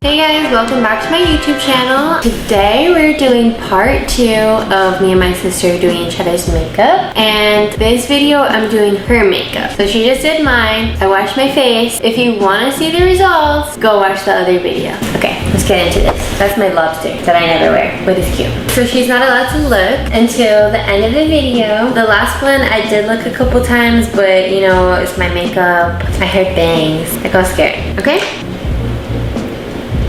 Hey guys, welcome back to my YouTube channel. Today we're doing part 2 of me and my sister doing each other's makeup. And this video I'm doing her makeup. So she just did mine. I washed my face. If you want to see the results, go watch the other video. Okay, let's get into this. That's my lobster that I never wear, but it's cute. So she's not allowed to look until the end of the video. The last one I did look a couple times, but you know, it's my makeup. I heard bangs. I got scared. Okay?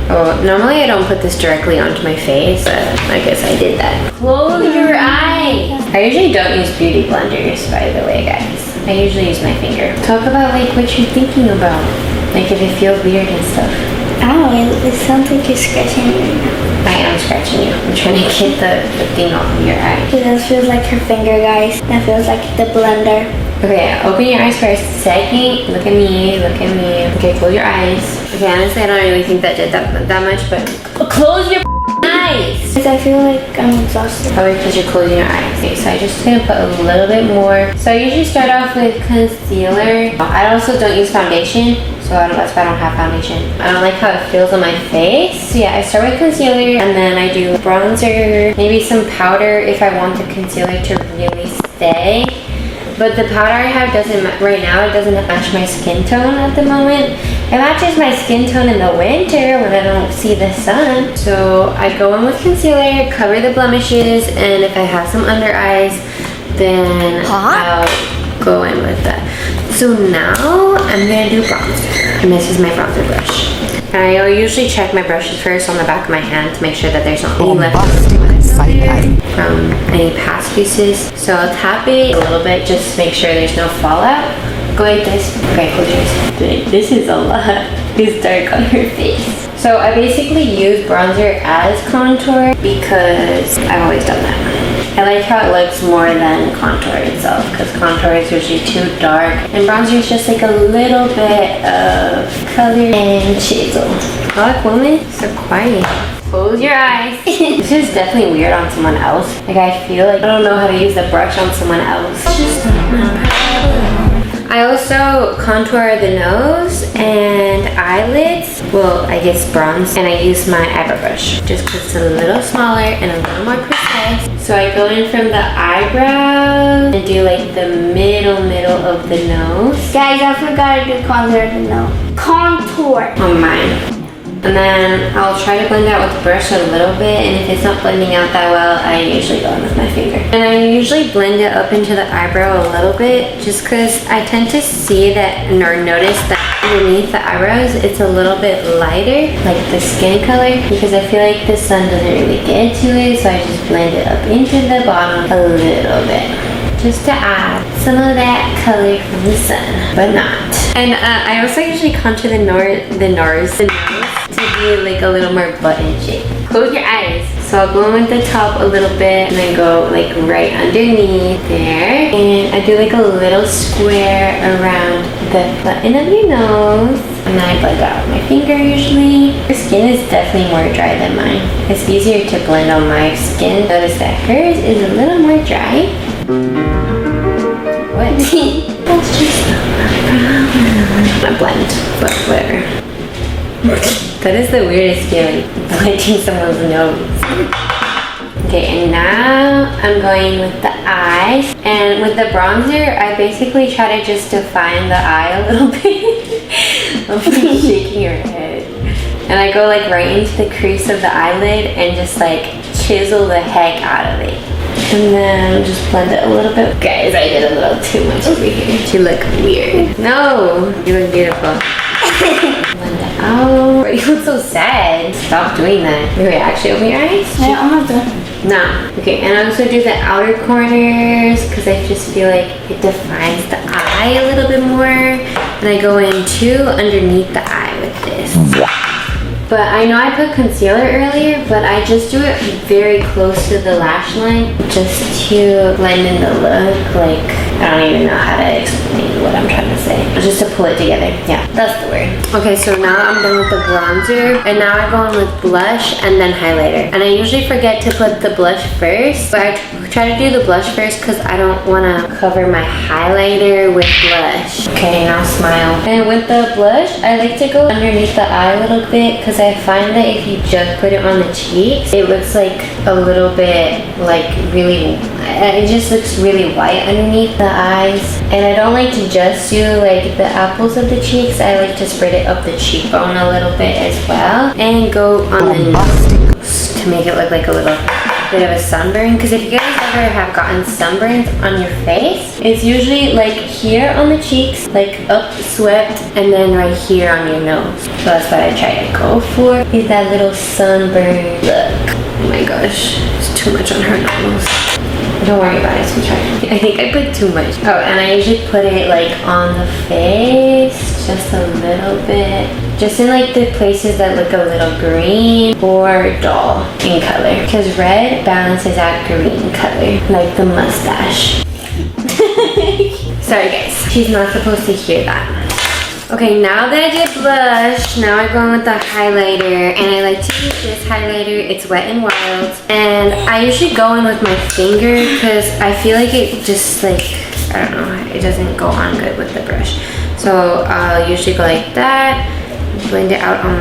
Oh, normally I don't put this directly onto my face, but I guess I did that. Close your eyes! I usually don't use beauty blenders, by the way, guys. I usually use my finger. Talk about like what you're thinking about. Like if it feels weird and stuff. Oh, it sounds like you're scratching me. I am scratching you. I'm trying to get the thing off of your eye. That feels like her finger, guys. That feels like the blender. Okay, open your eyes first. Second, look at me, look at me. Okay, close your eyes. Okay, honestly, I don't really think that did that much, but close your eyes! Because I feel like I'm exhausted. Probably because you're closing your eyes. Okay, so I'm just gonna put a little bit more. So I usually start off with concealer. I also don't use foundation, so that's why I don't have foundation. I don't like how it feels on my face. So yeah, I start with concealer, and then I do bronzer, maybe some powder if I want the concealer to really stay. But the powder I have right now, it doesn't match my skin tone at the moment. It matches my skin tone in the winter when I don't see the sun. So I go in with concealer, cover the blemishes, and if I have some under eyes, then I'll go in with that. So now I'm gonna do bronzer. And this is my bronzer brush. And I usually check my brushes first on the back of my hand to make sure that there's not any left from any past uses. So I'll tap it a little bit just to make sure there's no fallout. Go like this. Okay, close your eyes. This is a lot. It's dark on her face. So I basically use bronzer as contour because I've always done that. I like how it looks more than contour itself because contour is usually too dark and bronzer is just like a little bit of color and chisel. Black woman, so quiet. Close your eyes. This is definitely weird on someone else. Like I feel like I don't know how to use the brush on someone else. Just not my problem. I also contour the nose and eyelids. Well, I guess bronze. And I use my eyebrow brush just because it's a little smaller and a little more precise. So I go in from the eyebrows and do like the middle of the nose. Guys, I forgot to do contour the nose. Contour. On mine. And then I'll try to blend out with the brush a little bit, and if it's not blending out that well, I usually go in with my finger. And I usually blend it up into the eyebrow a little bit, just because I tend to see that, or notice that underneath the eyebrows, it's a little bit lighter, like the skin color, because I feel like the sun doesn't really get to it, so I just blend it up into the bottom a little bit. Just to add some of that color from the sun, but not. And I also usually contour the nose to be like a little more button shape. Close your eyes. So I'll go in with the top a little bit and then go like right underneath there. And I do like a little square around the button of your nose. And then I blend out with my finger usually. Her skin is definitely more dry than mine. It's easier to blend on my skin. Notice that hers is a little more dry. What? That's just not my problem. I blend, but whatever. That is the weirdest feeling, blending someone's nose. Okay, and now I'm going with the eyes. And with the bronzer, I basically try to just define the eye a little bit. I'm shaking your head. And I go like right into the crease of the eyelid and just like chisel the heck out of it. And then just blend it a little bit. Guys, I did a little too much over here. You look weird. No, you look beautiful. Blend it out. You look so sad. Stop doing that. Wait, actually open your eyes? I don't have to. No. Okay, and I also do the outer corners because I just feel like it defines the eye a little bit more. And I go in too underneath the eye with this. But I know I put concealer earlier, but I just do it very close to the lash line just to blend in the look. Like, I don't even know how to explain what I'm trying to say. Just to pull it together. Yeah, that's the word. Okay, so now I'm done with the bronzer, and now I go in with blush and then highlighter. And I usually forget to put the blush first, but I try to do the blush first because I don't want to cover my highlighter with blush. Okay, now smile. And with the blush, I like to go underneath the eye a little bit because I find that if you just put it on the cheeks, it looks like a little bit like really, it just looks really white underneath the eyes. And I don't like to just do like the apples of the cheeks. I like to spread it up the cheekbone a little bit as well and go on the nose to make it look like a little bit of a sunburn. Because if you guys ever have gotten sunburns on your face, it's usually like here on the cheeks, like up swept, and then right here on your nose. So that's what I try to go for, is that little sunburn look. Oh my gosh, it's too much on her nose. Don't worry about it, sweetheart. I think I put too much. Oh, and I usually put it like on the face, just a little bit. Just in like the places that look a little green or dull in color. Because red balances out green color, like the mustache. Sorry guys, she's not supposed to hear that. Okay, now that I did blush, now I go in with the highlighter, and I like to use this highlighter. It's Wet n Wild, and I usually go in with my finger because I feel like it just like, I don't know, it doesn't go on good with the brush. So I'll usually go like that, blend it out on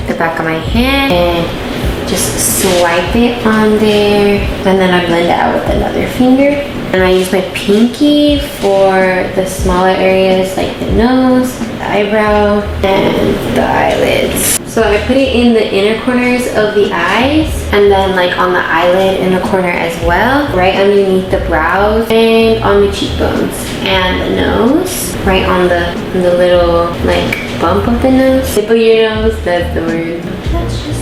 the back of my hand, and just swipe it on there, and then I blend it out with another finger. And I use my pinky for the smaller areas like the nose, the eyebrow, and the eyelids. So I put it in the inner corners of the eyes, and then like on the eyelid in the corner as well, right underneath the brows, and on the cheekbones, and the nose, right on the little like bump of the nose. Tip of your nose, that's the word. That's just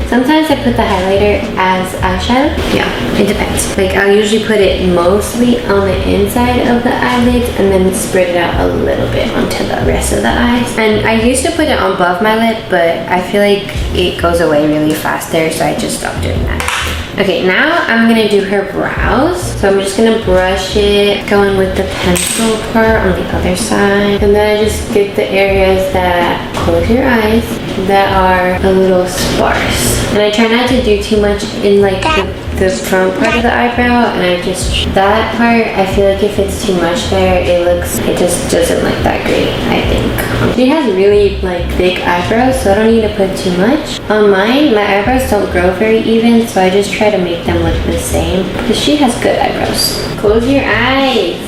sometimes I put the highlighter as eyeshadow. Yeah, it depends. Like I'll usually put it mostly on the inside of the eyelids and then spread it out a little bit onto the rest of the eyes. And I used to put it above my lip, but I feel like it goes away really faster, so I just stopped doing that. Okay, now I'm gonna do her brows. So I'm just gonna brush it, going with the pencil part on the other side. And then I just get the areas that, close your eyes, that are a little sparse. And I try not to do too much in like the front part of the eyebrow, and I just, that part, I feel like if it's too much there, it just doesn't look that great, I think. She has really like thick eyebrows, so I don't need to put too much. On mine, my eyebrows don't grow very even, so I just try to make them look the same, because she has good eyebrows. Close your eyes.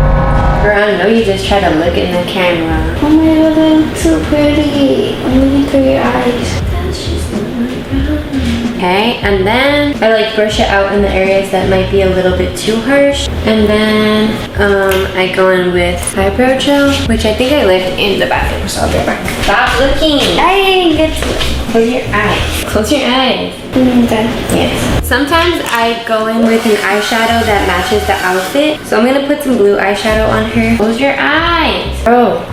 Girl, I know you just try to look in the camera. Oh my god, that looks so pretty. I'm looking through your eyes. That's just not my problem. Okay, and then I like brush it out in the areas that might be a little bit too harsh. And then I go in with eyebrow gel, which I think I left in the bathroom, so I'll be right back. Stop looking. I didn't get to it. Close your eyes. Close your eyes. Okay. Yes. Sometimes I go in with an eyeshadow that matches the outfit. So I'm gonna put some blue eyeshadow on her. Close your eyes. Oh.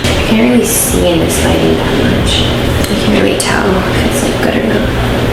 I can't really see in this lighting that much. I can't really tell if it's like good or not.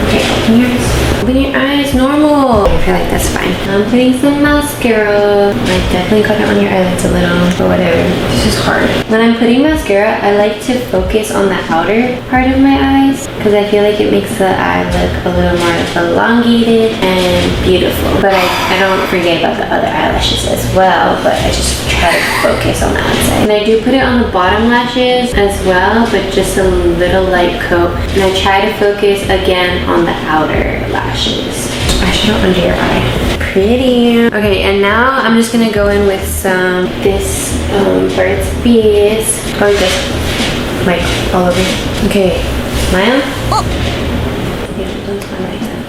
Okay, open your eyes. Open your eyes, normal. I feel like that's fine. I'm putting some mascara. I definitely cut it on your eyelids a little, or whatever. It's just hard. When I'm putting mascara, I like to focus on the outer part of my eyes, because I feel like it makes the eye look a little more elongated and beautiful. But I don't forget about the other eyelashes as well, but I just try to focus on the outside. And I do put it on the bottom lashes as well, but just a little light coat. And I try to focus again on the outer lashes. Eyeshadow under your eye. Pretty. Okay, and now I'm just gonna go in with some this Burt's Bees. Or just like all over. Okay, smile. Yeah, don't smile like that.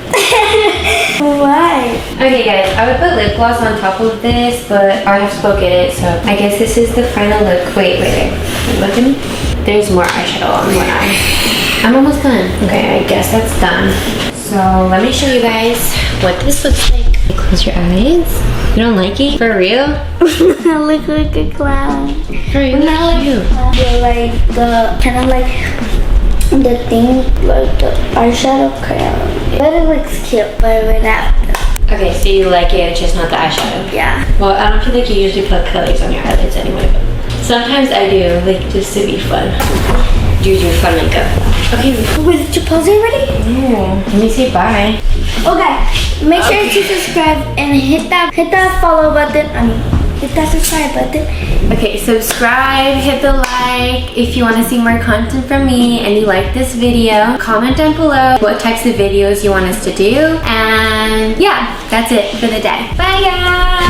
Why? Okay guys, I would put lip gloss on top of this, but I have spoken it, so I guess this is the final look. Wait. Look at me. There's more eyeshadow on one eye. I'm almost done. Okay, I guess that's done. So let me show you guys what this looks like. Close your eyes. You don't like it? For real? I look like a clown. For real? Now Cute. like the kind of like the thing, like the eyeshadow crayon. But it looks cute, but without. Okay, Okay, so you like it, just not the eyeshadow. Yeah. Well, I don't feel like you usually put colors on your eyelids anyway, but sometimes I do, like just to be fun. Do fun makeup. Okay. Wait, did you pause it already? No. Let me say bye. Okay. Make sure to subscribe and hit that follow button. Hit that subscribe button. Okay, subscribe, hit the like if you want to see more content from me and you like this video. Comment down below what types of videos you want us to do. And yeah, that's it for the day. Bye guys!